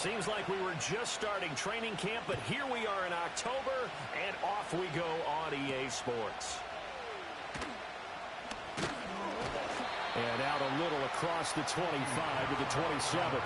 Seems like we were just starting training camp, but here we are in October, and off we go on EA Sports. And out a little across the 25 to the 27.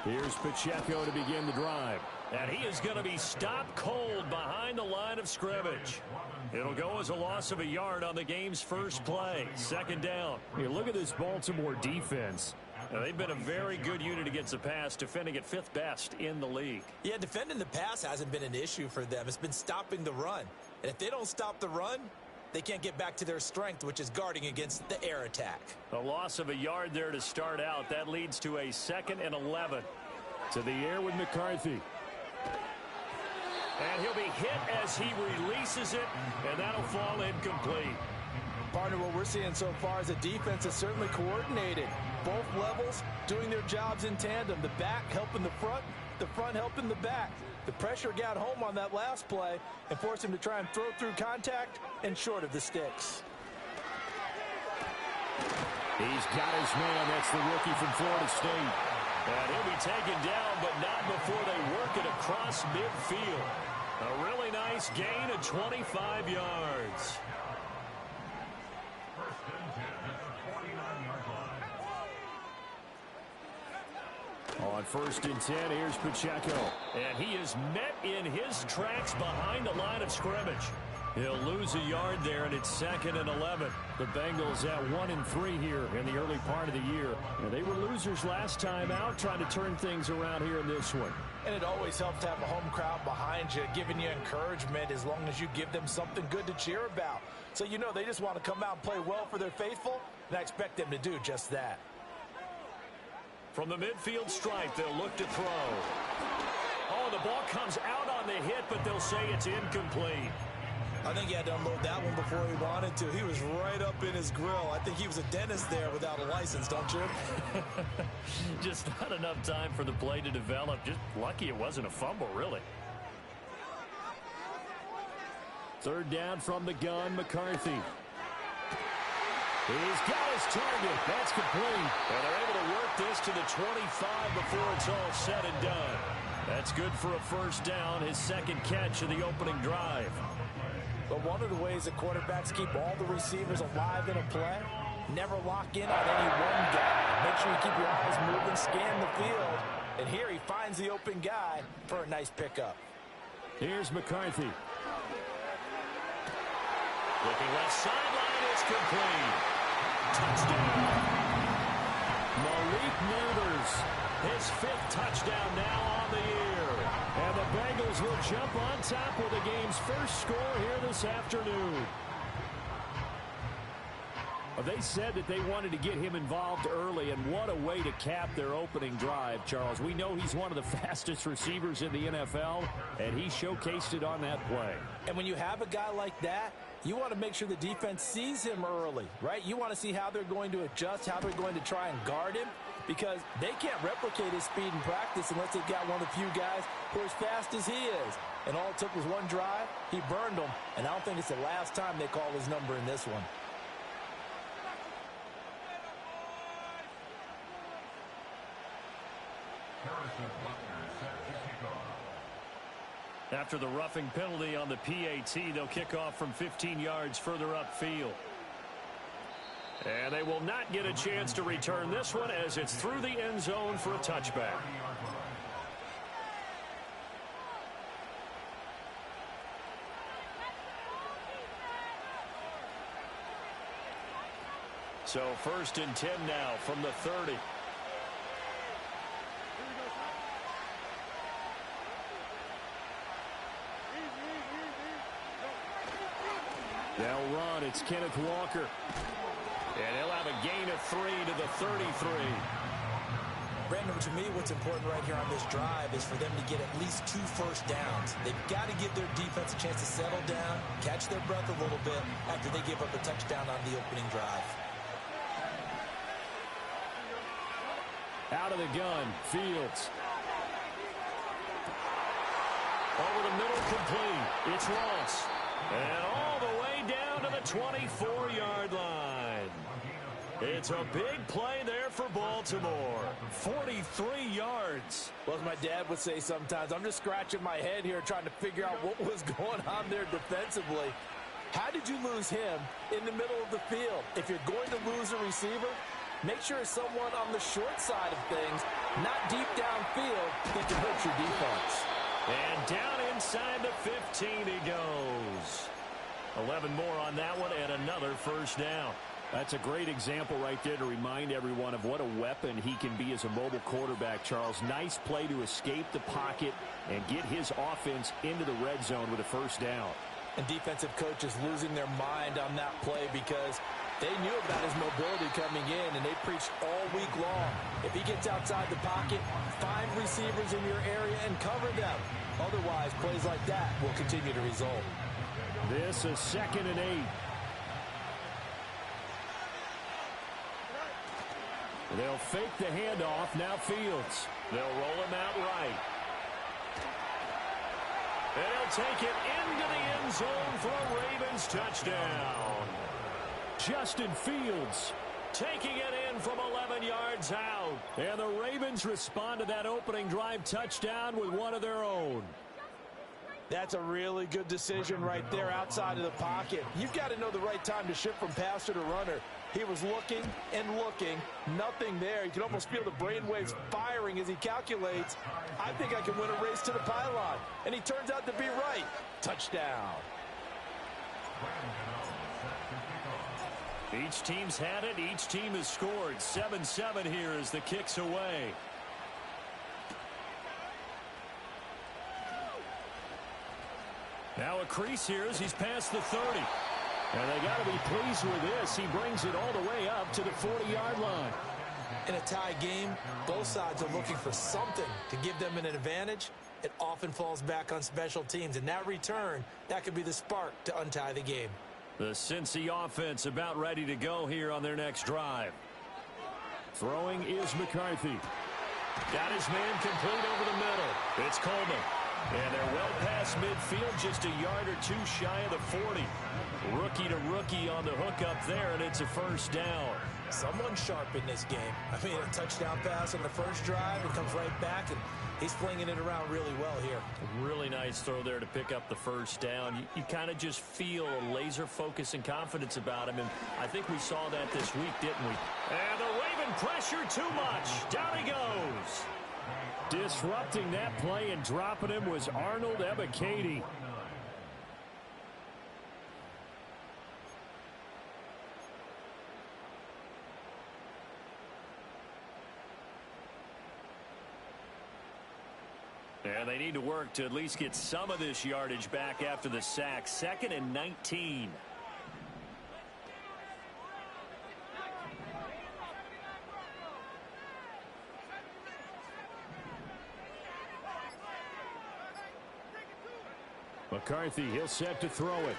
Here's Pacheco to begin the drive. And he is going to be stopped cold behind the line of scrimmage. It'll go as a loss of a yard on the game's first play. Second down. Hey, look at this Baltimore defense. Now, they've been a very good unit against the pass, defending at 5th best in the league. Yeah, defending the pass hasn't been an issue for them. It's been stopping the run. And if they don't stop the run, they can't get back to their strength, which is guarding against the air attack. A loss of a yard there to start out. That leads to a 2nd and 11. To the air with McCarthy. And he'll be hit as he releases it, and that'll fall incomplete. Partner, what we're seeing so far is the defense is certainly coordinated. Both levels doing their jobs in tandem. The back helping the front helping the back. The pressure got home on that last play and forced him to try and throw through contact and short of the sticks. He's got his man. That's the rookie from Florida State. And he'll be taken down, but not before they work it across midfield. A really nice gain of 25 yards. On 1st and 10, here's Pacheco. And he is met in his tracks behind the line of scrimmage. He'll lose a yard there, and it's 2nd and 11. The Bengals at 1-3 here in the early part of the year. And they were losers last time out, trying to turn things around here in this one. And it always helps to have a home crowd behind you, giving you encouragement as long as you give them something good to cheer about. So you know they just want to come out and play well for their faithful, and I expect them to do just that. From the midfield stripe, they'll look to throw. Oh, the ball comes out on the hit, but they'll say it's incomplete. I think he had to unload that one before he wanted to. He was right up in his grill. I think he was a dentist there without a license, don't you? Just not enough time for the play to develop. Just lucky it wasn't a fumble, really. Third down from the gun, McCarthy. He's got his target. That's complete. And they're able to work this to the 25 before it's all said and done. That's good for a first down, his second catch of the opening drive. But one of the ways that quarterbacks keep all the receivers alive in a play, never lock in on any one guy. Make sure you keep your eyes moving, scan the field. And here he finds the open guy for a nice pickup. Here's McCarthy. Looking left sideline, it's complete. Touchdown. Malik Neighbors, his 5th touchdown now on the year. And the Bengals will jump on top with the game's first score here this afternoon. They said that they wanted to get him involved early, and what a way to cap their opening drive, Charles. We know he's one of the fastest receivers in the NFL, and he showcased it on that play. And when you have a guy like that, you want to make sure the defense sees him early, right? You want to see how they're going to adjust, how they're going to try and guard him, because they can't replicate his speed in practice unless they've got one of the few guys who are as fast as he is. And all it took was one drive. He burned them, and I don't think it's the last time they call his number in this one. After the roughing penalty on the PAT, they'll kick off from 15 yards further upfield. And they will not get a chance to return this one as it's through the end zone for a touchback. So 1st and 10 now from the 30. They'll run. It's Kenneth Walker. And he'll have a gain of 3 to the 33. Brandon, to me, what's important right here on this drive is for them to get at least 2 first downs. They've got to give their defense a chance to settle down, catch their breath a little bit after they give up a touchdown on the opening drive. Out of the gun, Fields. Over the middle, complete. It's Ross. And all the way down to the 24-yard line. It's a big play there for Baltimore. 43 yards. Well, as my dad would say sometimes, I'm just scratching my head here trying to figure out what was going on there defensively. How did you lose him in the middle of the field? If you're going to lose a receiver, make sure it's someone on the short side of things, not deep downfield, that can hurt your defense. And down inside the 15 he goes. 11 more on that one and another first down. That's a great example right there to remind everyone of what a weapon he can be as a mobile quarterback, Charles. Nice play to escape the pocket and get his offense into the red zone with a first down. And defensive coaches losing their mind on that play because they knew about his mobility coming in, and they preached all week long. If he gets outside the pocket, find receivers in your area and cover them. Otherwise, plays like that will continue to result. This is 2nd and 8. They'll fake the handoff. Now Fields. They'll roll him out right. And he'll take it into the end zone for a Ravens touchdown. Justin Fields taking it in from 11 yards out. And the Ravens respond to that opening drive touchdown with one of their own. That's a really good decision right there outside of the pocket. You've got to know the right time to shift from passer to runner. He was looking and looking, nothing there. You can almost feel the brainwaves firing as he calculates, I think I can win a race to the pylon. And he turns out to be right. Touchdown. Each team's had it. Each team has scored. 7-7 here as the kick's away. Now a crease here as he's past the 30. And they got to be pleased with this. He brings it all the way up to the 40-yard line. In a tie game, both sides are looking for something to give them an advantage. it often falls back on special teams. And that return, that could be the spark to untie the game. The Cincy offense about ready to go here on their next drive. Throwing is McCarthy. Got his man complete over the middle. It's Coleman. And they're well past midfield, just a yard or two shy of the 40. Rookie to rookie on the hook up there, and it's a first down. Someone sharp in this game. I mean, a touchdown pass on the first drive and comes right back, and he's flinging it around really well here. Really nice throw there to pick up the first down. You kind of just feel a laser focus and confidence about him, and I think we saw that this week, didn't we? And the Raven pressure too much. Down he goes. Disrupting that play and dropping him was Arnold Ebiketie. And they need to work to at least get some of this yardage back after the sack. 2nd and 19. McCarthy, he'll set to throw it.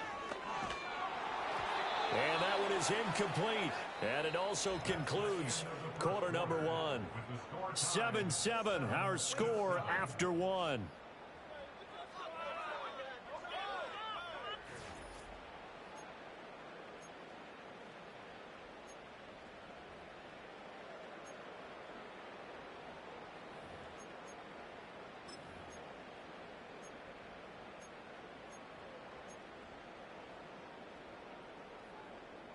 And that one is incomplete. And it also concludes quarter number 1. 7-7, our score after 1.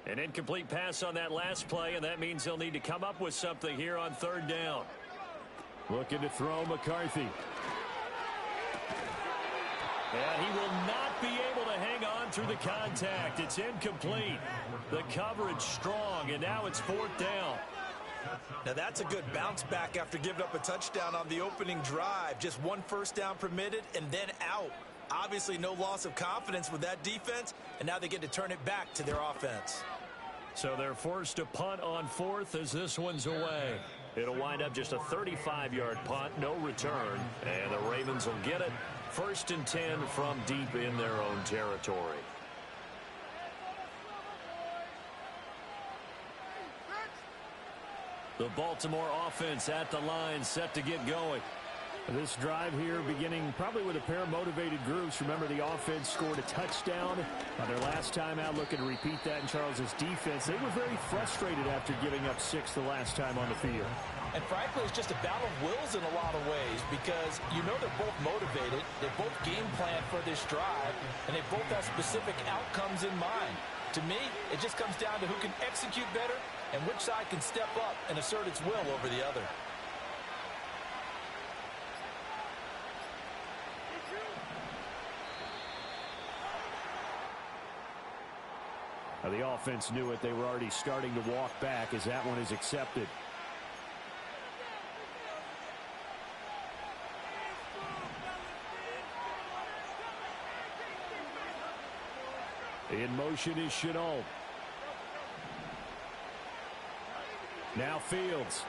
An incomplete pass on that last play, and that means they'll need to come up with something here on 3rd down. Looking to throw McCarthy. And he will not be able to hang on through the contact. It's incomplete. The coverage strong, and now it's 4th down. Now that's a good bounce back after giving up a touchdown on the opening drive. Just 1 first down permitted and then out. Obviously no loss of confidence with that defense, and now they get to turn it back to their offense. So they're forced to punt on 4th as this one's away. It'll wind up just a 35-yard punt, no return, and the Ravens will get it. 1st and 10 from deep in their own territory. The Baltimore offense at the line, set to get going. This drive here beginning probably with a pair of motivated groups. Remember, the offense scored a touchdown on their last time out, looking to repeat that in Charles's defense. They were very frustrated after giving up 6 the last time on the field. And frankly, it's just a battle of wills in a lot of ways because you know they're both motivated, they both game plan for this drive, and they both have specific outcomes in mind. To me, it just comes down to who can execute better and which side can step up and assert its will over the other. Now, the offense knew it. They were already starting to walk back as that one is accepted. In motion is Shenault. Now Fields.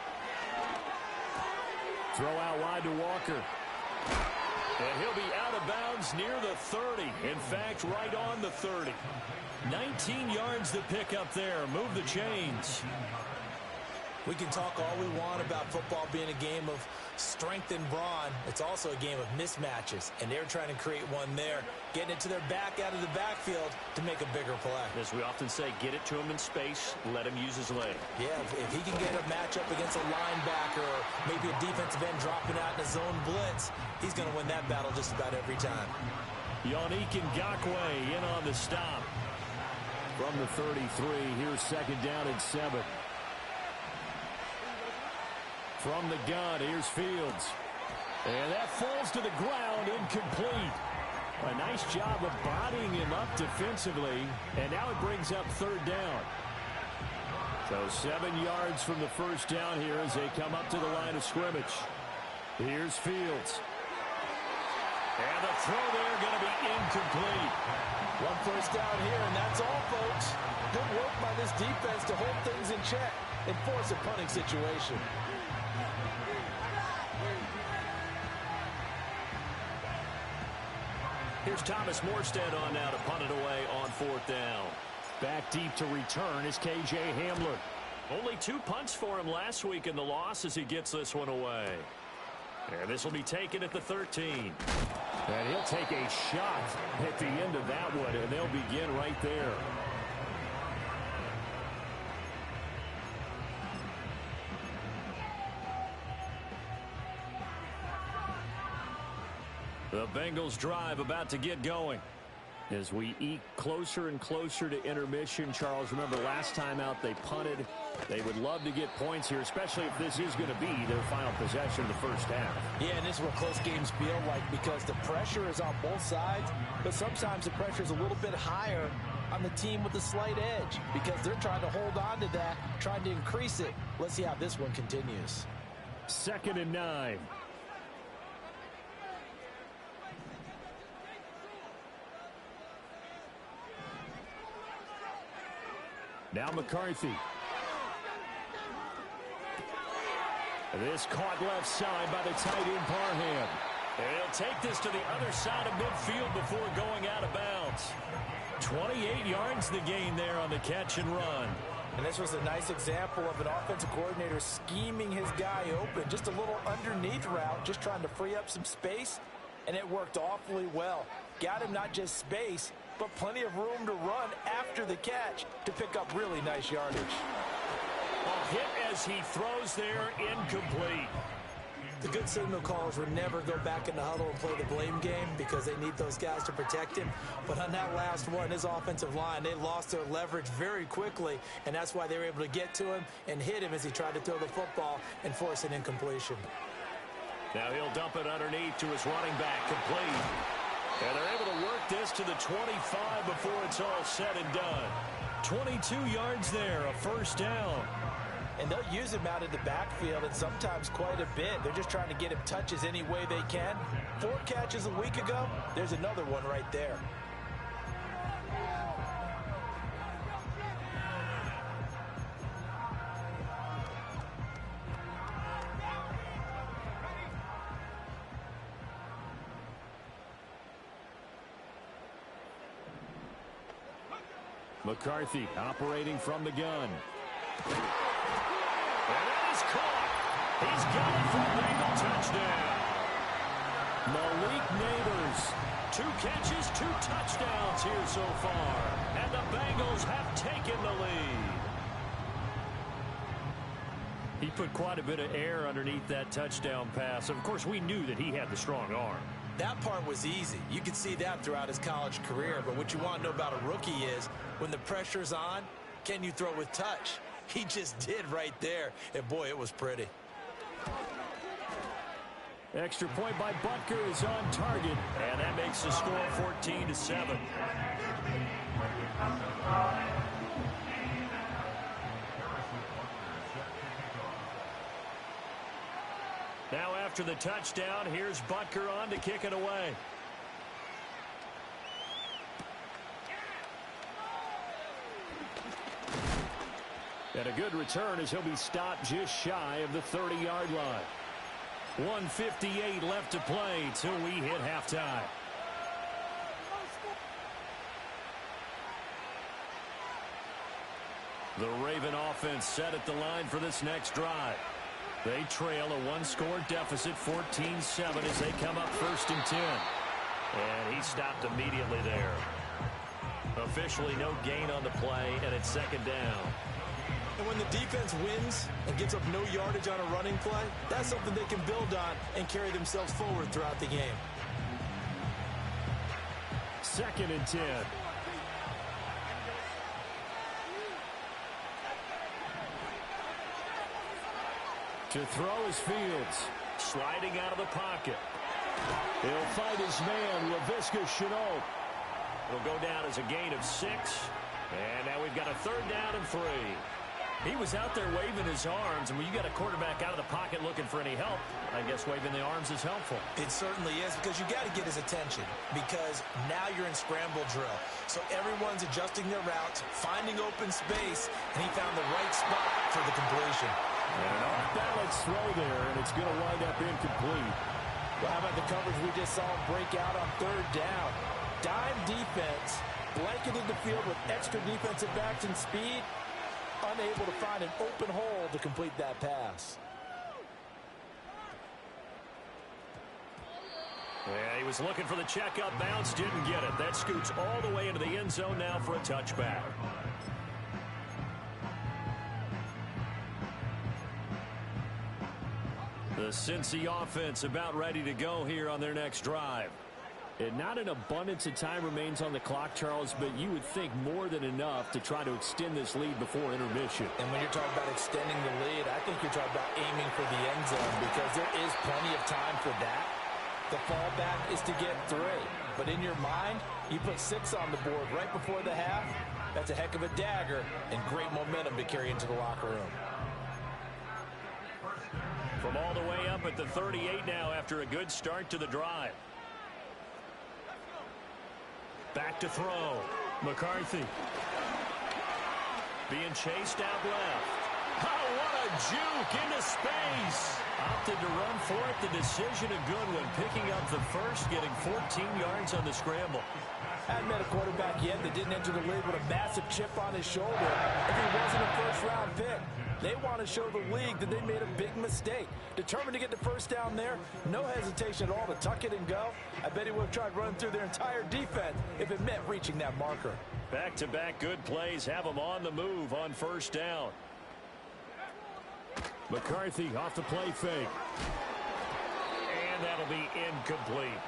Throw out wide to Walker. And he'll be out of bounds near the 30. In fact, right on the 30. 19 yards to pick up there. Move the chains. We can talk all we want about football being a game of strength and brawn. It's also a game of mismatches, and they're trying to create one there, getting it to their back out of the backfield to make a bigger play. As we often say, get it to him in space, let him use his leg. Yeah, if he can get a matchup against a linebacker or maybe a defensive end dropping out in a zone blitz, he's going to win that battle just about every time. Yannick Ngakoue in on the stop. From the 33, here's 2nd down and 7. From the gun, here's Fields. And that falls to the ground, incomplete. A nice job of bodying him up defensively. And now it brings up 3rd down. So 7 yards from the first down here as they come up to the line of scrimmage. Here's Fields. And the throw there going to be incomplete. 1 first down here, and that's all, folks. Good work by this defense to hold things in check and force a punting situation. Here's Thomas Morstead on now to punt it away on 4th down. Back deep to return is K.J. Hamler. Only 2 punts for him last week in the loss as he gets this one away. And this will be taken at the 13. And he'll take a shot at the end of that one, and they'll begin right there. The Bengals drive about to get going. As we eke closer and closer to intermission, Charles, remember last time out they punted. They would love to get points here, especially if this is going to be their final possession of the first half. Yeah, and this is what close games feel like because the pressure is on both sides, but sometimes the pressure is a little bit higher on the team with the slight edge because they're trying to hold on to that, trying to increase it. Let's see how this one continues. 2nd and 9. Now McCarthy. This caught left side by the tight end Parham. And he'll take this to the other side of midfield before going out of bounds. 28 yards the gain there on the catch and run. And this was a nice example of an offensive coordinator scheming his guy open. Just a little underneath route, just trying to free up some space, and it worked awfully well. Got him not just space, but plenty of room to run after the catch to pick up really nice yardage. A hit as he throws there, incomplete. The good signal callers would never go back in the huddle and play the blame game because they need those guys to protect him. But on that last one, his offensive line, they lost their leverage very quickly, and that's why they were able to get to him and hit him as he tried to throw the football and force an incompletion. Now he'll dump it underneath to his running back, complete. And they're able to work this to the 25 before it's all said and done. 22 yards there, a first down. And they'll use him out in the backfield and sometimes quite a bit. They're just trying to get him touches any way they can. 4 catches a week ago, there's another one right there. McCarthy operating from the gun. And that is caught. He's got it for a Bengal touchdown. Malik Neighbors. 2 catches, 2 touchdowns here so far. And the Bengals have taken the lead. He put quite a bit of air underneath that touchdown pass. Of course, we knew that he had the strong arm. That part was easy. You could see that throughout his college career. But what you want to know about a rookie is when the pressure's on, can you throw with touch? He just did right there. And, boy, it was pretty. Extra point by Butker is on target. And that makes the score 14-7. Now after the touchdown, here's Butker on to kick it away. And a good return as he'll be stopped just shy of the 30-yard line. 1:58 left to play till we hit halftime. The Raven offense set at the line for this next drive. They trail a 1-score deficit, 14-7, as they come up 1st and 10. And he stopped immediately there. Officially no gain on the play, and it's 2nd down. And when the defense wins and gets up no yardage on a running play, that's something they can build on and carry themselves forward throughout the game. 2nd and 10. To throw is Fields. Sliding out of the pocket. He'll fight his man, Laviska Shenault. It'll go down as a gain of 6. And now we've got a 3rd down and 3. He was out there waving his arms, and when you got a quarterback out of the pocket looking for any help, I guess waving the arms is helpful. It certainly is, because you got to get his attention, because now you're in scramble drill. So everyone's adjusting their routes, finding open space, and he found the right spot for the completion. And an off-balance throw there, and it's going to wind up incomplete. Well, how about the coverage we just saw him break out on 3rd down? dime defense, blanketed the field with extra defensive backs and speed, unable to find an open hole to complete that pass. Yeah, he was looking for the checkup bounce, didn't get it. That scoots all the way into the end zone now for a touchback. The Cincy offense about ready to go here on their next drive. And not an abundance of time remains on the clock, Charles, but you would think more than enough to try to extend this lead before intermission. And when you're talking about extending the lead, I think you're talking about aiming for the end zone because there is plenty of time for that. The fallback is to get 3. But in your mind, you put 6 on the board right before the half. That's a heck of a dagger and great momentum to carry into the locker room. From all the way up at the 38 now after a good start to the drive. Back to throw. McCarthy. Being chased out left. Oh, what a juke into space. Opted to run for it. The decision a good one. Picking up the first, getting 14 yards on the scramble. Hadn't met a quarterback yet that didn't enter the league with a massive chip on his shoulder if he wasn't a first-round pick. They want to show the league that they made a big mistake. Determined to get the first down there, no hesitation at all to tuck it and go. I bet he would have tried running through their entire defense if it meant reaching that marker. Back-to-back good plays have them on the move on first down. McCarthy off the play fake. And that'll be incomplete.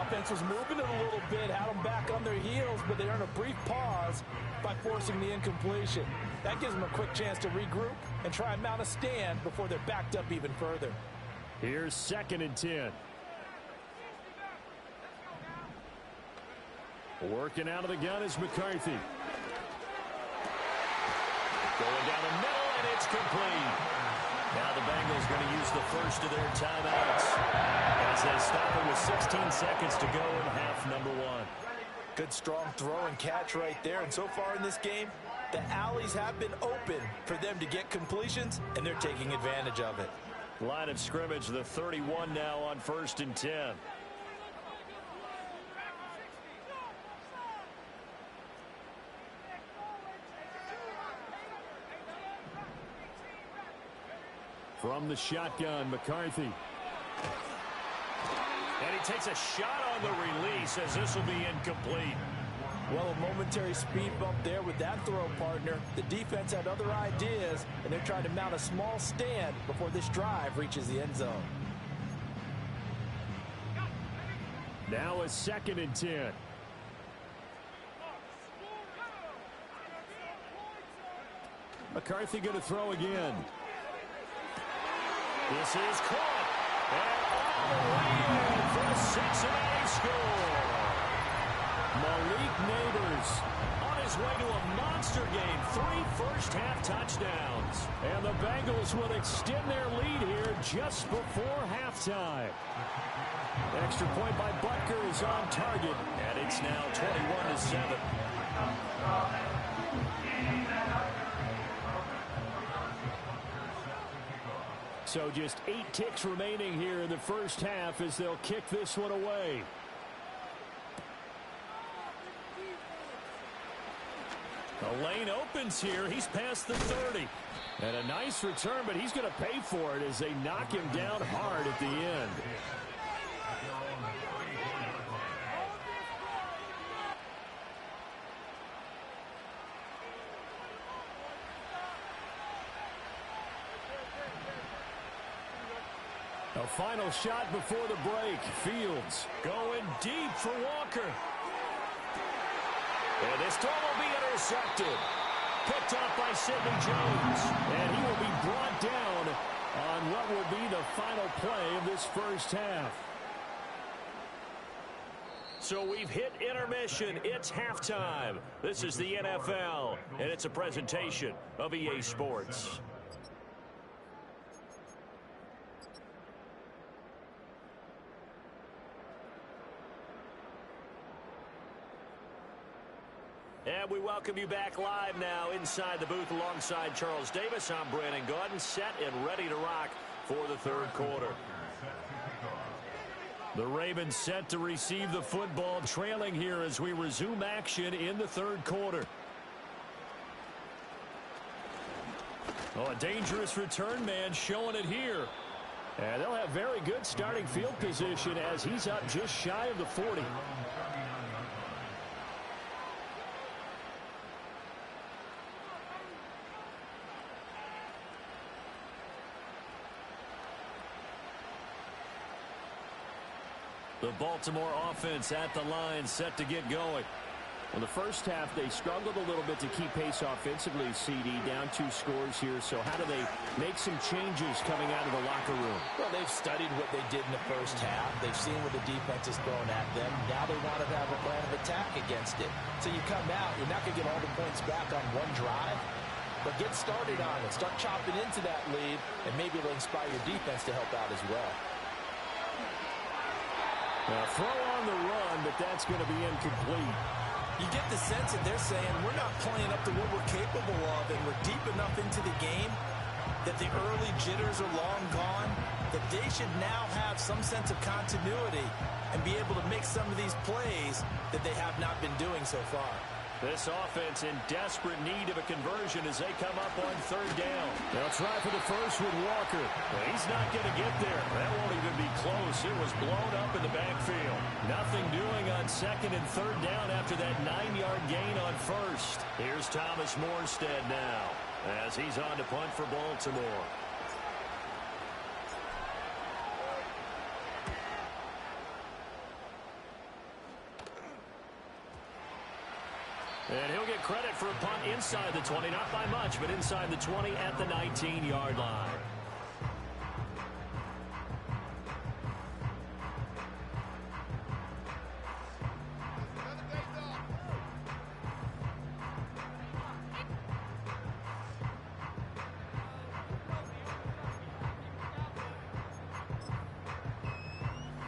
Offense was moving it a little bit, had them back on their heels, but they earned a brief pause by forcing the incompletion. That gives them a quick chance to regroup and try and mount a stand before they're backed up even further. Here's 2nd and 10. Working out of the gun is McCarthy. Going down the middle, and it's complete. Now the Bengals going to use the first of their timeouts as they stop it with 16 seconds to go in half number 1. Good strong throw and catch right there. And so far in this game, the alleys have been open for them to get completions, and they're taking advantage of it. Line of scrimmage, the 31 now on 1st and 10. From the shotgun, McCarthy. And he takes a shot on the release as this will be incomplete. Well, a momentary speed bump there with that throw partner. The defense had other ideas, and they're trying to mount a small stand before this drive reaches the end zone. Now a 2nd and 10. McCarthy going to throw again. This is caught. And all the way in for a Cincinnati score. Malik Neighbors On his way to a monster game. 3 first-half touchdowns. And the Bengals will extend their lead here just before halftime. Extra point by Butker is on target. And it's now 21-7. So just 8 ticks remaining here in the first half as they'll kick this one away. The lane opens here. He's past the 30. And a nice return, but he's going to pay for it as they knock him down hard at the end. A final shot before the break. Fields going deep for Walker. And this throw will be intercepted. Picked up by Sidney Jones. And he will be brought down on what will be the final play of this first half. So we've hit intermission. It's halftime. This is the NFL, and it's a presentation of EA Sports. And we welcome you back live now inside the booth alongside Charles Davis. I'm Brandon Gaudin, set and ready to rock for the third quarter. The Ravens set to receive the football, trailing here as we resume action in the third quarter. Oh, a dangerous return man showing it here. And they'll have very good starting field position as he's up just shy of the 40. The Baltimore offense at the line, set to get going. Well, the first half, they struggled a little bit to keep pace offensively, CD, down 2 scores here. So how do they make some changes coming out of the locker room? Well, they've studied what they did in the first half. They've seen what the defense has thrown at them. Now they want to have a plan of attack against it. So you come out, you're not going to get all the points back on one drive, but get started on it. Start chopping into that lead, and maybe it'll inspire your defense to help out as well. Throw on the run, but that's going to be incomplete. You get the sense that they're saying we're not playing up to what we're capable of, and we're deep enough into the game that the early jitters are long gone, that they should now have some sense of continuity and be able to make some of these plays that they have not been doing so far. This offense in desperate need of a conversion as they come up on third down. They'll try for the first with Walker. But he's not going to get there. That won't even be close. It was blown up in the backfield. Nothing doing on second and third down after that 9-yard gain on first. Here's Thomas Morstead now as he's on to punt for Baltimore. And he'll get credit for a punt inside the 20, not by much, but inside the 20 at the 19-yard line.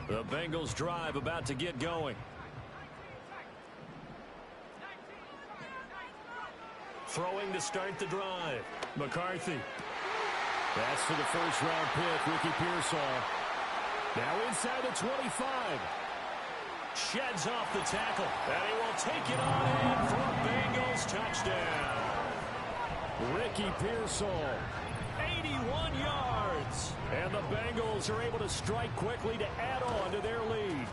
The Bengals drive about to get going. Throwing to start the drive. McCarthy. That's for the first-round pick, Ricky Pearsall. Now inside the 25. Sheds off the tackle. And he will take it on in for a Bengals touchdown. Ricky Pearsall. 81 yards. And the Bengals are able to strike quickly to add on to their lead.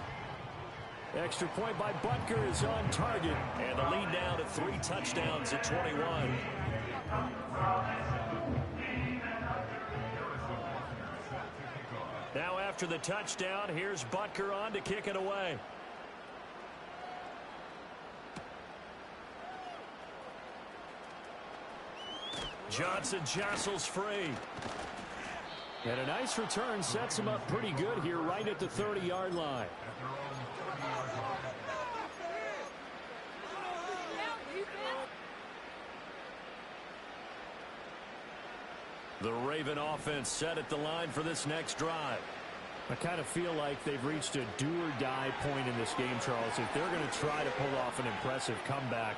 Extra point by Butker is on target. And the lead now to 3 touchdowns at 21. Now after the touchdown, here's Butker on to kick it away. Johnson jostles free. And a nice return sets him up pretty good here right at the 30-yard line. The Raven offense set at the line for this next drive. I kind of feel like they've reached a do-or-die point in this game, Charles. If they're going to try to pull off an impressive comeback,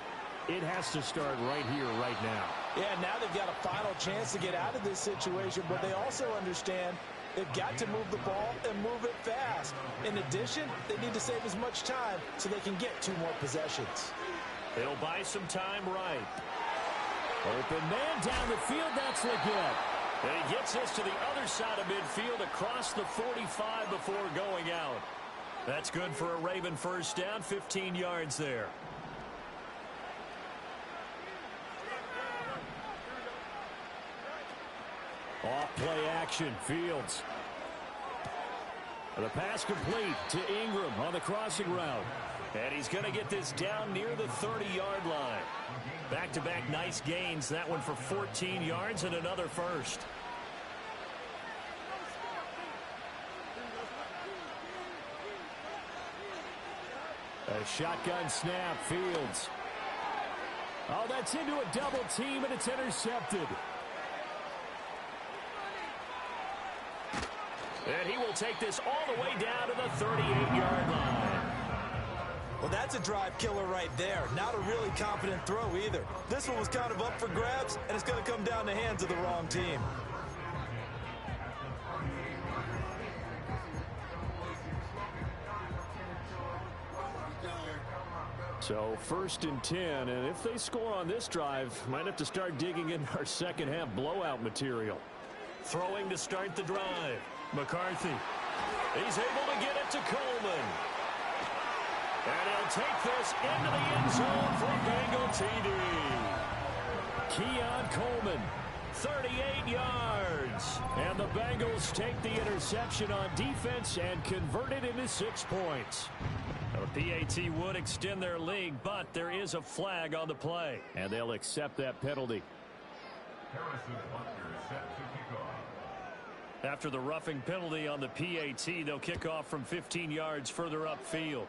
it has to start right here, right now. Yeah, now they've got a final chance to get out of this situation, but they also understand they've got to move the ball and move it fast. In addition, they need to save as much time so they can get 2 more possessions. They'll buy some time right. Open man down the field, that's legit. And he gets us to the other side of midfield across the 45 before going out. That's good for a Raven first down, 15 yards there. Off play action, Fields. The pass complete to Ingram on the crossing route. And he's going to get this down near the 30-yard line. Back-to-back nice gains. That one for 14 yards and another first. A shotgun snap, Fields. Oh, that's into a double team, and it's intercepted. And he will take this all the way down to the 38-yard line. Well, that's a drive killer right there. Not a really confident throw either. This one was kind of up for grabs, and it's going to come down the hands of the wrong team. So 1st and 10, and if they score on this drive, might have to start digging in our second half blowout material. Throwing to start the drive. McCarthy. He's able to get it to Coleman. And he'll take this into the end zone for a Bengal TD. Keon Coleman, 38 yards. And the Bengals take the interception on defense and convert it into 6 points. The PAT would extend their lead, but there is a flag on the play. And they'll accept that penalty. After the roughing penalty on the PAT, they'll kick off from 15 yards further upfield.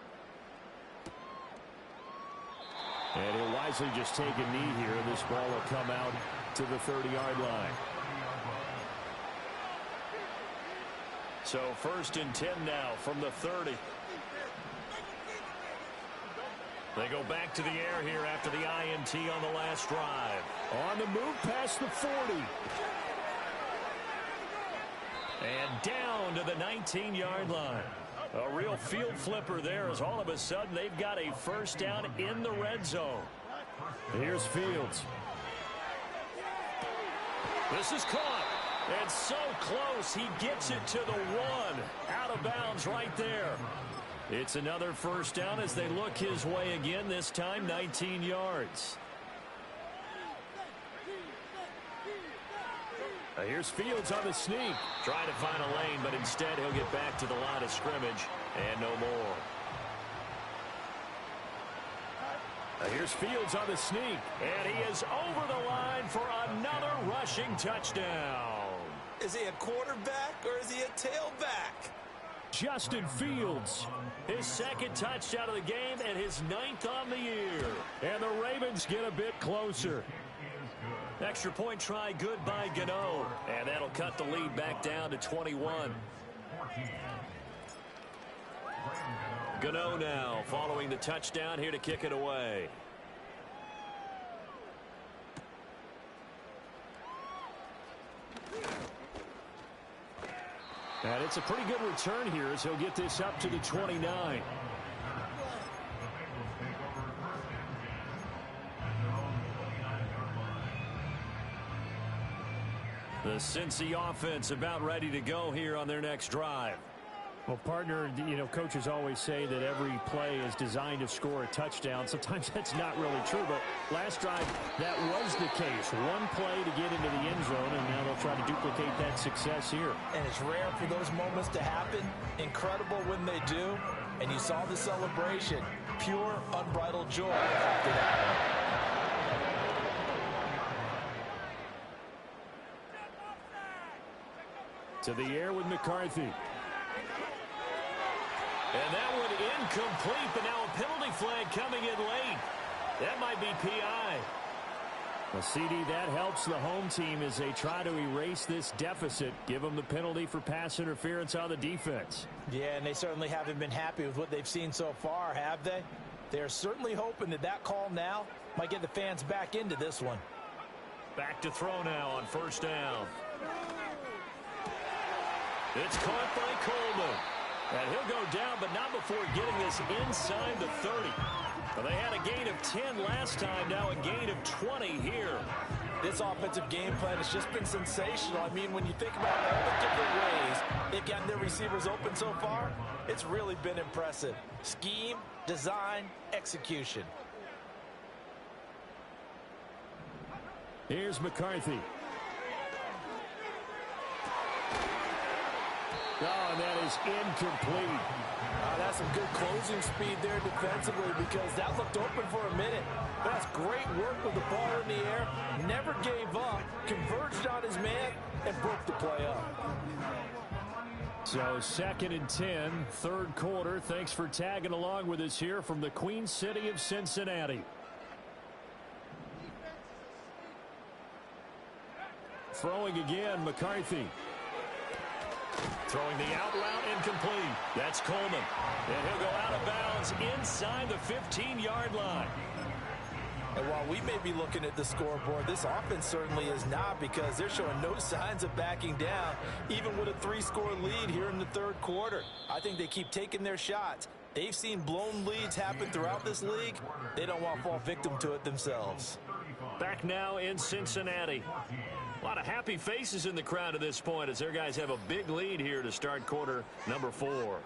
And he'll wisely just take a knee here, and this ball will come out to the 30-yard line. So 1st and 10 now from the 30. They go back to the air here after the INT on the last drive. On the move past the 40. And down to the 19-yard line. A real field flipper there as all of a sudden they've got a first down in the red zone. Here's Fields. This is caught. And so close. He gets it to the 1. Out of bounds right there. It's another first down as they look his way again, this time 19 yards. Now here's Fields on the sneak. Trying to find a lane, but instead he'll get back to the line of scrimmage and no more. Now here's Fields on the sneak. And he is over the line for another rushing touchdown. Is he a quarterback or is he a tailback? Justin Fields. His 2nd touchdown of the game and his 9th on the year. And the Ravens get a bit closer. Extra point try good by Gano. And that'll cut the lead back down to 21. Gano now following the touchdown here to kick it away. And it's a pretty good return here as he'll get this up to the 29. The Cincy offense about ready to go here on their next drive. Well, partner, coaches always say that every play is designed to score a touchdown. Sometimes that's not really true, but last drive, that was the case. One play to get into the end zone, and now they'll try to duplicate that success here. And it's rare for those moments to happen. Incredible when they do. And you saw the celebration. Pure, unbridled joy after that. To the air with McCarthy. And that one incomplete, but now a penalty flag coming in late. That might be PI. Well, CD, that helps the home team as they try to erase this deficit. Give them the penalty for pass interference on the defense. Yeah, and they certainly haven't been happy with what they've seen so far, have they? They're certainly hoping that call now might get the fans back into this one. Back to throw now on 1st down. It's caught by Coleman. And he'll go down, but not before getting this inside the 30. Well, they had a gain of 10 last time, now a gain of 20 here. This offensive game plan has just been sensational. I mean, when you think about all the different ways they've gotten their receivers open so far, it's really been impressive. Scheme, design, execution. Here's McCarthy. Oh, and that is incomplete. That's some good closing speed there defensively because that looked open for a minute. That's great work with the ball in the air. Never gave up, converged on his man, and broke the play up. So 2nd and 10, 3rd quarter. Thanks for tagging along with us here from the Queen City of Cincinnati. Throwing again, McCarthy. Throwing the out route incomplete. That's Coleman. And he'll go out of bounds inside the 15-yard line. And while we may be looking at the scoreboard, this offense certainly is not because they're showing no signs of backing down, even with a 3-score lead here in the 3rd quarter. I think they keep taking their shots, They've seen blown leads happen throughout this league. They don't want to fall victim to it themselves. Back now in Cincinnati. A lot of happy faces in the crowd at this point as their guys have a big lead here to start quarter number 4.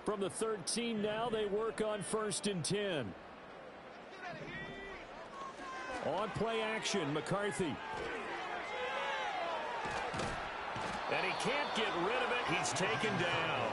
From the 13 now, they work on 1st and 10. On play action, McCarthy. And he can't get rid of it. He's taken down.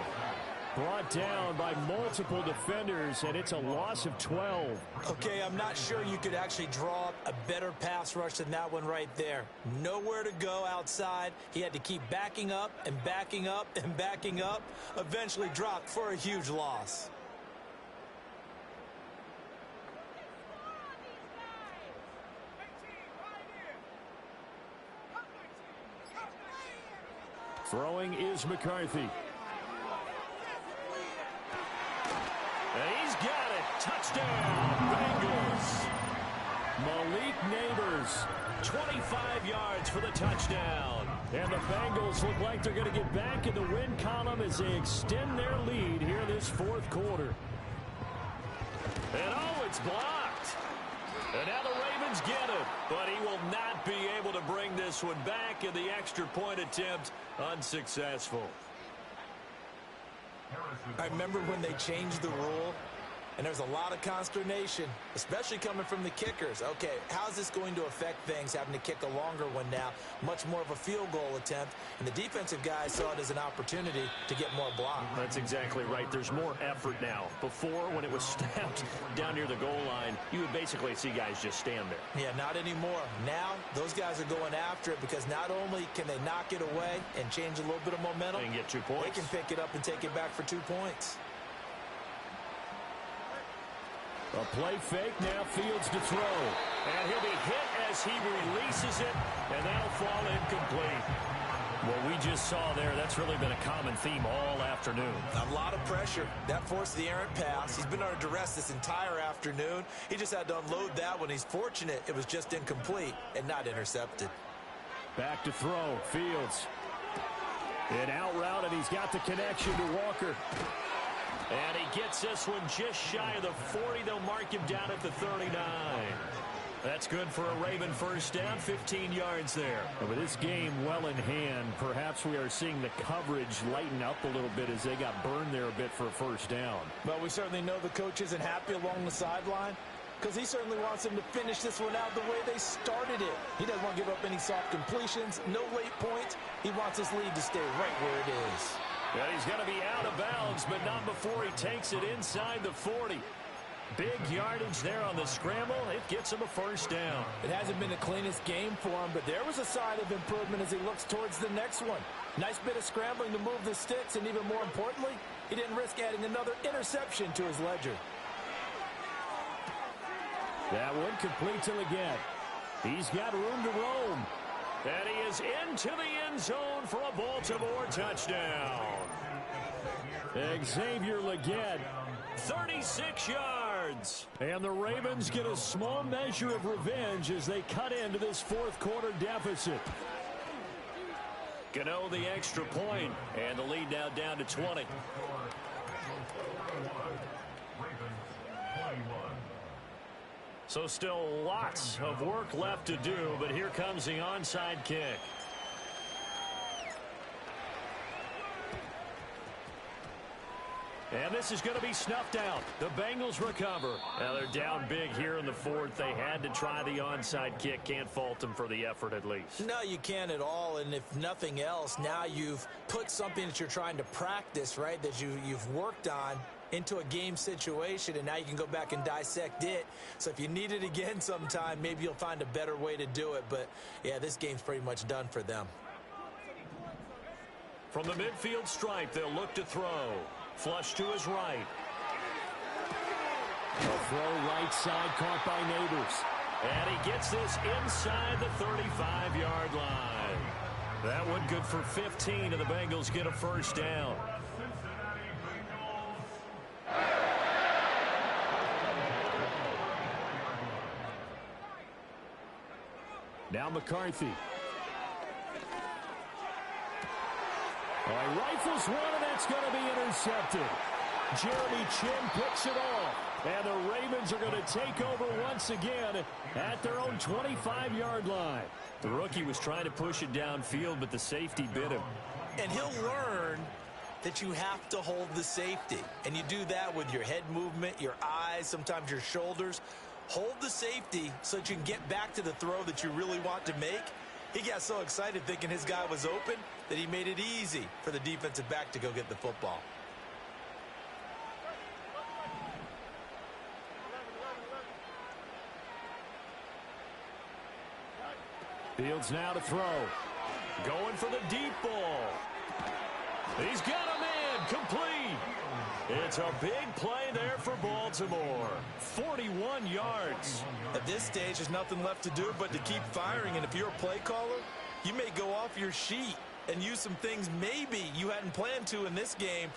Brought down by multiple defenders, and it's a loss of 12. Okay, I'm not sure you could actually draw up a better pass rush than that one right there. Nowhere to go outside. He had to keep backing up and backing up and backing up. Eventually dropped for a huge loss. Throwing is McCarthy. And he's got it. Touchdown, Bengals. Malik Neighbors. 25 yards for the touchdown. And the Bengals look like they're going to get back in the win column as they extend their lead here this 4th quarter. And oh, it's blocked. And now the Ravens get it. But he will not be able to bring this one back, and the extra point attempt unsuccessful. I remember when they changed the rule, and there's a lot of consternation, especially coming from the kickers. Okay, how's this going to affect things, having to kick a longer one now, much more of a field goal attempt, and the defensive guys saw it as an opportunity to get more block. That's exactly right. There's more effort now. Before, when it was snapped down near the goal line, you would basically see guys just stand there. Yeah, not anymore. Now, those guys are going after it because not only can they knock it away and change a little bit of momentum, And get 2 points. they can pick it up and take it back for 2 points. A play fake, now Fields to throw. And he'll be hit as he releases it, and that'll fall incomplete. What we just saw there, that's really been a common theme all afternoon. A lot of pressure. That forced the errant pass. He's been under duress this entire afternoon. He just had to unload that one. He's fortunate it was just incomplete and not intercepted. Back to throw, Fields. An out route, and he's got the connection to Walker. And he gets this one just shy of the 40. They'll mark him down at the 39. That's good for a Raven first down, 15 yards there. And with this game well in hand, perhaps we are seeing the coverage lighten up a little bit as they got burned there a bit for a first down. But we certainly know the coach isn't happy along the sideline because he certainly wants them to finish this one out the way they started it. He doesn't want to give up any soft completions, no late points. He wants his lead to stay right where it is. And he's going to be out of bounds, but not before he takes it inside the 40. Big yardage there on the scramble. It gets him a first down. It hasn't been the cleanest game for him, but there was a sign of improvement as he looks towards the next one. Nice bit of scrambling to move the sticks, and even more importantly, he didn't risk adding another interception to his ledger. That one complete to Leggett. He's got room to roam. And he is into the end zone for a Baltimore touchdown. Xavier Leggett. 36 yards. And the Ravens get a small measure of revenge as they cut into this 4th quarter deficit. Gano the extra point, and the lead now down to 20. So still lots of work left to do, but here comes the onside kick. And this is going to be snuffed out. The Bengals recover. Now they're down big here in the 4th. They had to try the onside kick. Can't fault them for the effort at least. No, you can't at all. And if nothing else, now you've put something that you're trying to practice, right, that you've worked on into a game situation, and now you can go back and dissect it. So if you need it again sometime, maybe you'll find a better way to do it. But, yeah, this game's pretty much done for them. From the midfield stripe, they'll look to throw. Flush to his right. A throw right side caught by Neighbors. And he gets this inside the 35-yard line. That one good for 15, and the Bengals get a first down. Now McCarthy. All right, rifles one, and that's going to be intercepted. Jeremy Chinn picks it off. And the Ravens are going to take over once again at their own 25-yard line. The rookie was trying to push it downfield, but the safety bit him. And he'll learn that you have to hold the safety. And you do that with your head movement, your eyes, sometimes your shoulders. Hold the safety so that you can get back to the throw that you really want to make. He got so excited thinking his guy was open that he made it easy for the defensive back to go get the football. Fields now to throw. Going for the deep ball. He's got a man complete. It's a big play there for Baltimore. 41 yards. At this stage, there's nothing left to do but to keep firing. And if you're a play caller, you may go off your sheet and use some things maybe you hadn't planned to in this game.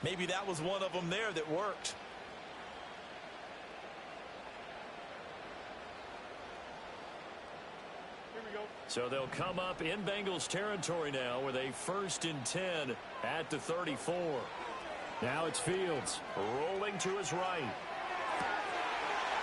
Maybe that was one of them there that worked. So they'll come up in Bengals territory now with a 1st and 10 at the 34. Now it's Fields. Rolling to his right.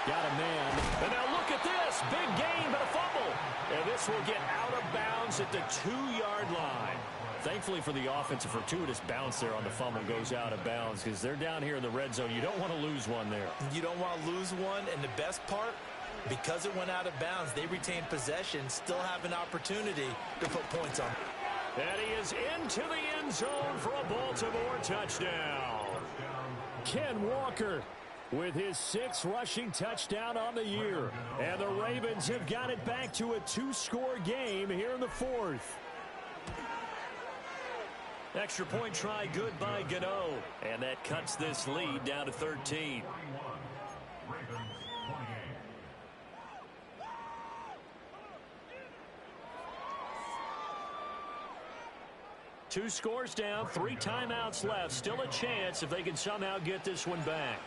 Got a man. And now look at this. Big gain, but a fumble. And this will get out of bounds at the 2-yard line. Thankfully for the offense, a fortuitous bounce there on the fumble goes out of bounds because they're down here in the red zone. You don't want to lose one there. You don't want to lose one, and the best part, because it went out of bounds, they retained possession, still have an opportunity to put points on. And he is into the end zone for a Baltimore touchdown. Ken Walker with his 6th rushing touchdown on the year. And the Ravens have got it back to a 2-score game here in the 4th. Extra point try good by Gano. And that cuts this lead down to 13. Two scores down, 3 timeouts left. Still a chance if they can somehow get this one back.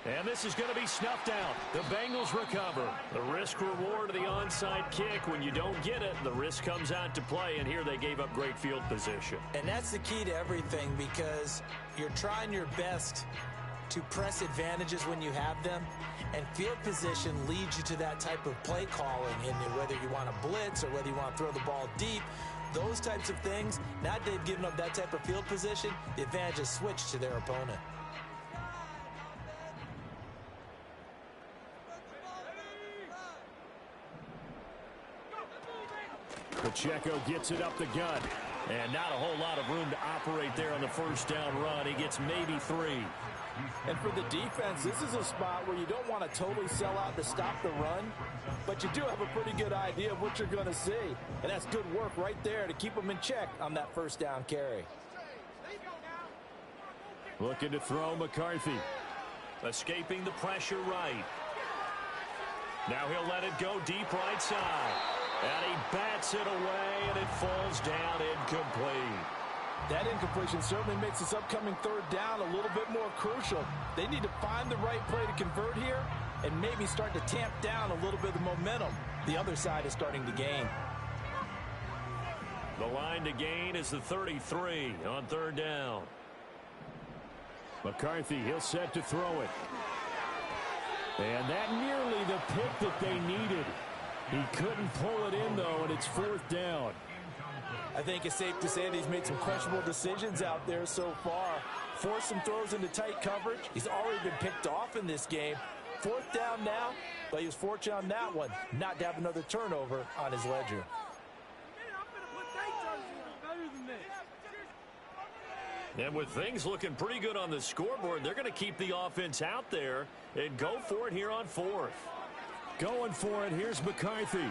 And this is going to be snuffed out. The Bengals recover. The risk-reward of the onside kick. When you don't get it, the risk comes out to play, and here they gave up great field position. And that's the key to everything, because you're trying your best to press advantages when you have them, and field position leads you to that type of play calling, and whether you want to blitz or whether you want to throw the ball deep, those types of things. Now they've given up that type of field position, the advantage is switched to their opponent. Pacheco gets it up the gut. And not a whole lot of room to operate there on the first down run. He gets maybe 3. And for the defense, this is a spot where you don't want to totally sell out to stop the run, but you do have a pretty good idea of what you're going to see. And that's good work right there to keep them in check on that first down carry. Looking to throw McCarthy. Escaping the pressure right. Now he'll let it go deep right side. And he bats it away, and it falls down incomplete. That incompletion certainly makes this upcoming 3rd down a little bit more crucial. They need to find the right play to convert here and maybe start to tamp down a little bit of the momentum. The other side is starting to gain. The line to gain is the 33 on 3rd down. McCarthy, he'll set to throw it. And that nearly the pick that they needed. He couldn't pull it in, though, and it's 4th down. I think it's safe to say that he's made some questionable decisions out there so far. Forced some throws into tight coverage. He's already been picked off in this game. 4th down now, but he was fortunate on that one not to have another turnover on his ledger. And with things looking pretty good on the scoreboard, they're going to keep the offense out there and go for it here on 4th. Going for it, here's McCarthy.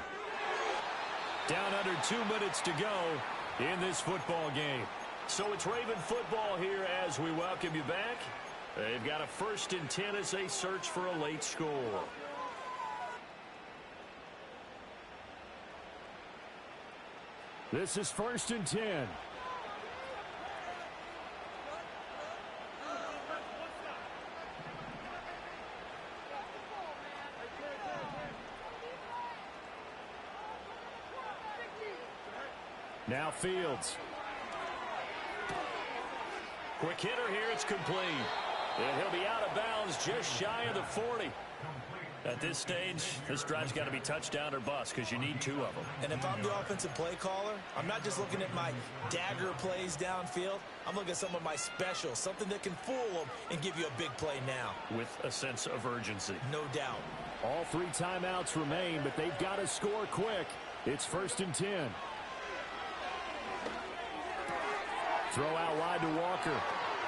Down under 2 minutes to go in this football game. So it's Raven football here as we welcome you back. They've got a 1st and 10 as they search for a late score. This is 1st and 10. Now Fields. Quick hitter here. It's complete. And he'll be out of bounds just shy of the 40. At this stage, this drive's got to be touchdown or bust because you need 2 of them. And if I'm the offensive play caller, I'm not just looking at my dagger plays downfield. I'm looking at some of my specials, something that can fool them and give you a big play now. With a sense of urgency. No doubt. All 3 timeouts remain, but they've got to score quick. It's 1st and 10. Throw out wide to Walker.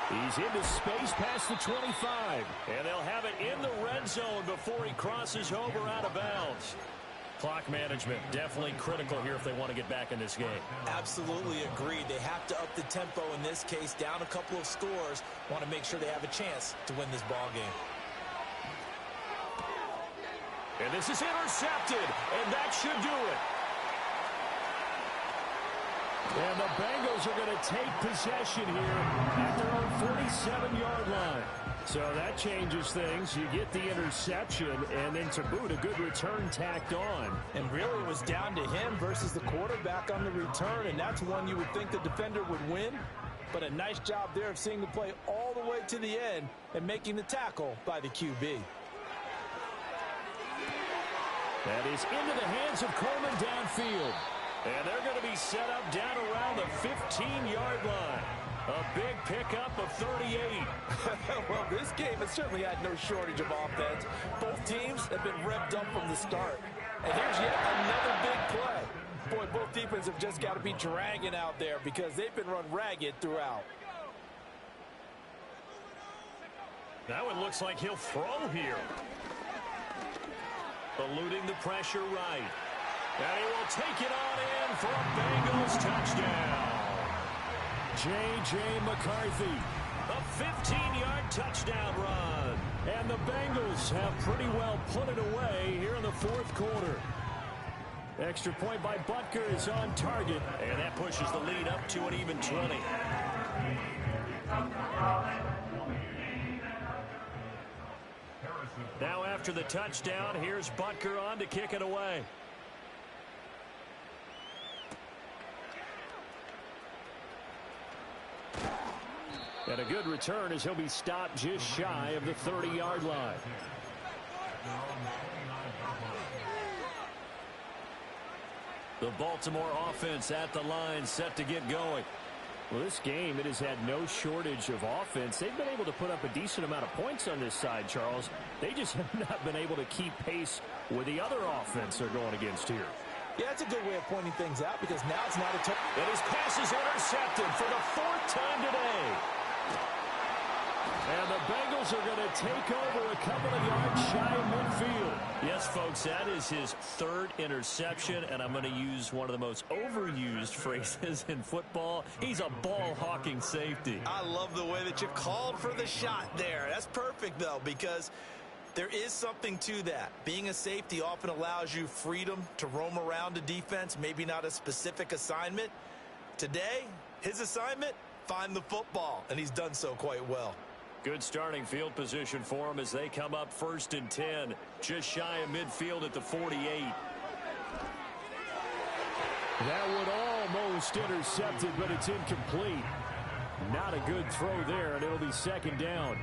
He's into space past the 25. And they'll have it in the red zone before he crosses over out of bounds. Clock management definitely critical here if they want to get back in this game. Absolutely agreed. They have to up the tempo in this case, down a couple of scores. Want to make sure they have a chance to win this ball game. And this is intercepted, and that should do it. And the Bengals are going to take possession here at their own 47-yard line. So that changes things. You get the interception, and then to boot, a good return tacked on. And really, it was down to him versus the quarterback on the return, and that's one you would think the defender would win. But a nice job there of seeing the play all the way to the end and making the tackle by the QB. That is into the hands of Coleman downfield. And they're going to be set up down around the 15-yard line. A big pickup of 38. Well, this game has certainly had no shortage of offense. Both teams have been revved up from the start. And here's yet another big play. Boy, both defenses have just got to be dragging out there because they've been run ragged throughout. Now it looks like he'll throw here. Eluding the pressure right. And he will take it on in for a Bengals touchdown. J.J. McCarthy. A 15-yard touchdown run. And the Bengals have pretty well put it away here in the 4th quarter. Extra point by Butker is on target. And that pushes the lead up to an even 20. Now after the touchdown, here's Butker on to kick it away. And a good return as he'll be stopped just shy of the 30-yard line. The Baltimore offense at the line set to get going. Well, this game, it has had no shortage of offense. They've been able to put up a decent amount of points on this side, Charles. They just have not been able to keep pace with the other offense they're going against here. Yeah, that's a good way of pointing things out because now it's not a tough. And his pass is intercepted for the 4th time today. And the Bengals are going to take over a couple of yards shy of midfield. Yes, folks, that is his 3rd interception, and I'm going to use one of the most overused phrases in football. He's a ball-hawking safety. I love the way that you called for the shot there. That's perfect, though, because there is something to that. Being a safety often allows you freedom to roam around a defense, maybe not a specific assignment. Today, his assignment, find the football, and he's done so quite well. Good starting field position for him as they come up 1st and 10, just shy of midfield at the 48. That would almost intercepted, but it's incomplete. Not a good throw there, and it'll be 2nd down.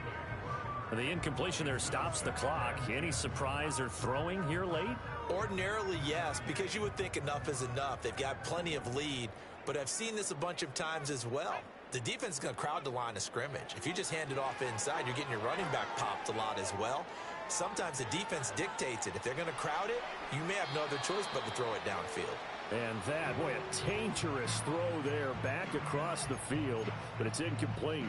The incompletion there stops the clock. Any surprise they're throwing here late? Ordinarily, yes, because you would think enough is enough. They've got plenty of lead, but I've seen this a bunch of times as well. The defense is going to crowd the line of scrimmage. If you just hand it off inside, you're getting your running back popped a lot as well. Sometimes the defense dictates it. If they're going to crowd it, you may have no other choice but to throw it downfield. And that, boy, a dangerous throw there back across the field, but it's incomplete.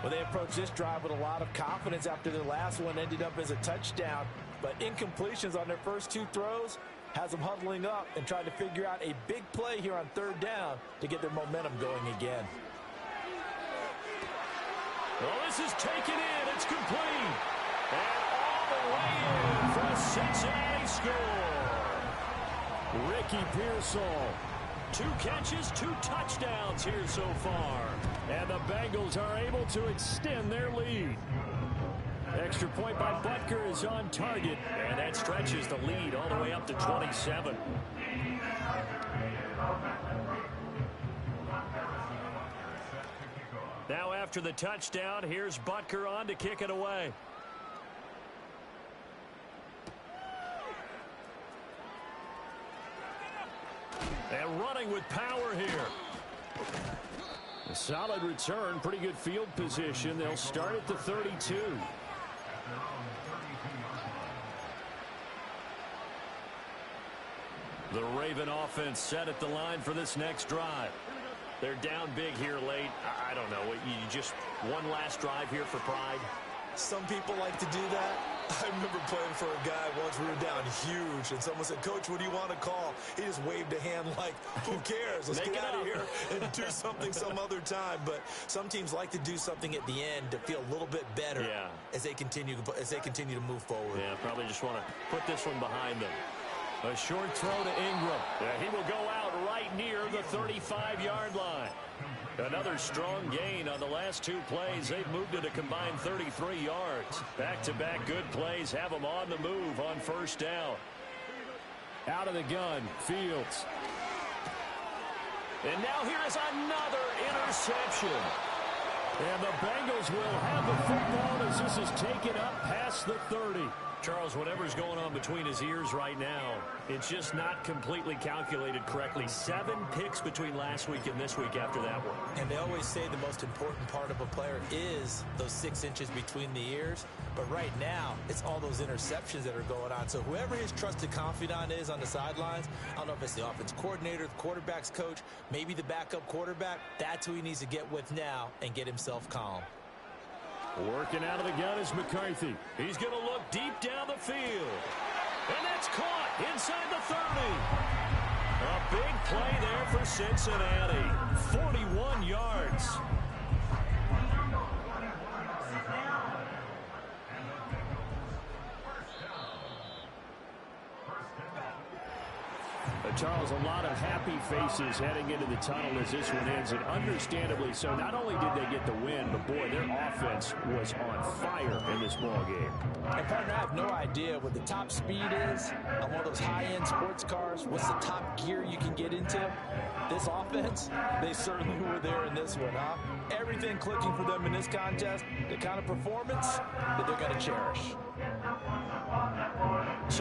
Well, they approached this drive with a lot of confidence after their last one ended up as a touchdown. But incompletions on their first 2 throws has them huddling up and trying to figure out a big play here on 3rd down to get their momentum going again. Well, this is taken in. It's complete. And all the way in for a Cincinnati score. Ricky Pearsall. 2 catches, 2 touchdowns here so far. And the Bengals are able to extend their lead. Extra point by Butker is on target. And that stretches the lead all the way up to 27. after the touchdown. Here's Butker on to kick it away. And running with power here. A solid return, pretty good field position. They'll start at the 32. The Raven offense set at the line for this next drive. They're down big here late. I don't know. You just one last drive here for pride? Some people like to do that. I remember playing for a guy once. We were down huge, and someone said, "Coach, what do you want to call?" He just waved a hand like, "Who cares? Let's get out of here and do something some other time." But some teams like to do something at the end to feel a little bit better as they continue to move forward. Yeah, probably just want to put this one behind them. A short throw to Ingram. He will go out right near the 35-yard line. Another strong gain on the last two plays. They've moved it a combined 33 yards. Back-to-back good plays have them on the move on first down. Out of the gun, Fields. And now here is another interception. And the Bengals will have the football as this is taken up past the 30. Charles, whatever's going on between his ears right now, it's just not completely calculated correctly. 7 picks between last week and this week after that one. And they always say the most important part of a player is those 6 inches between the ears. But right now, it's all those interceptions that are going on. So whoever his trusted confidant is on the sidelines, I don't know if it's the offense coordinator, the quarterback's coach, maybe the backup quarterback, that's who he needs to get with now and get himself calm. Working out of the gun is McCarthy. He's going to look deep down the field. And that's caught inside the 30. A big play there for Cincinnati. 41 yards. Charles, a lot of happy faces heading into the tunnel as this one ends, and understandably so. Not only did they get the win, but boy, their offense was on fire in this ball game. And partner, I have no idea what the top speed is on one of those high-end sports cars. What's the top gear you can get into? This offense, they certainly were there in this one, huh? Everything clicking for them in this contest, the kind of performance that they're going to cherish.